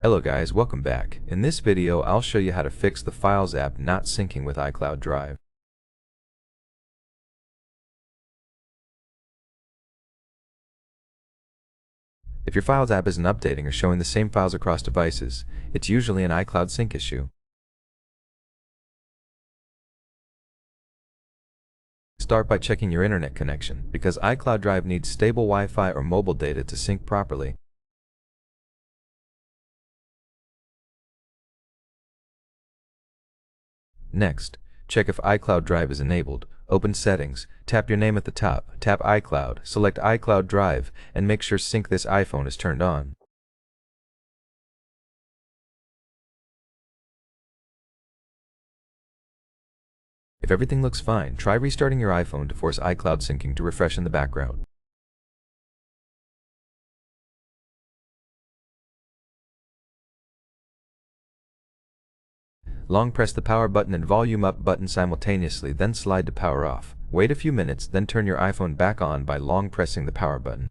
Hello guys, welcome back. In this video, I'll show you how to fix the Files app not syncing with iCloud Drive. If your Files app isn't updating or showing the same files across devices, it's usually an iCloud sync issue. Start by checking your internet connection, because iCloud Drive needs stable Wi-Fi or mobile data to sync properly. Next, check if iCloud Drive is enabled. Open Settings, tap your name at the top, tap iCloud, select iCloud Drive, and make sure Sync This iPhone is turned on. If everything looks fine, try restarting your iPhone to force iCloud syncing to refresh in the background. Long press the power button and volume up button simultaneously, then slide to power off. Wait a few minutes, then turn your iPhone back on by long pressing the power button.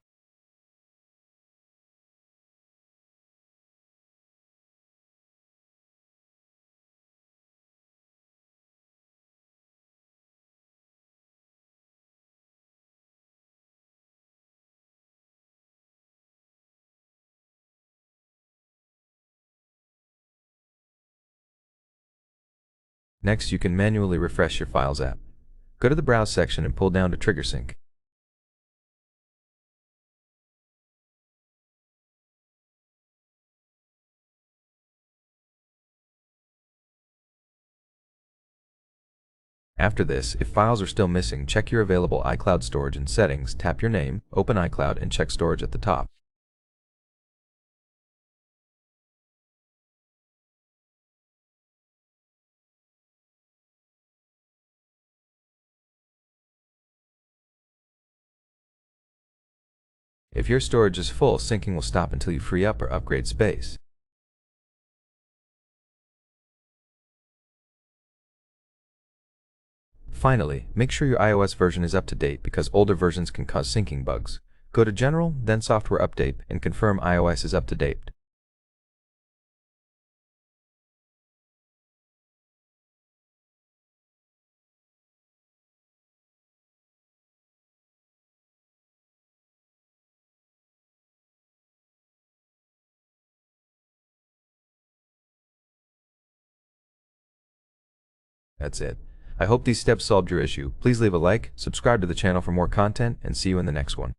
Next, you can manually refresh your Files app. Go to the Browse section and pull down to Trigger Sync. After this, if files are still missing, check your available iCloud storage in Settings, tap your name, open iCloud, and check storage at the top. If your storage is full, syncing will stop until you free up or upgrade space. Finally, make sure your iOS version is up to date because older versions can cause syncing bugs. Go to General, then Software Update, and confirm iOS is up to date. That's it. I hope these steps solved your issue. Please leave a like, subscribe to the channel for more content, and see you in the next one.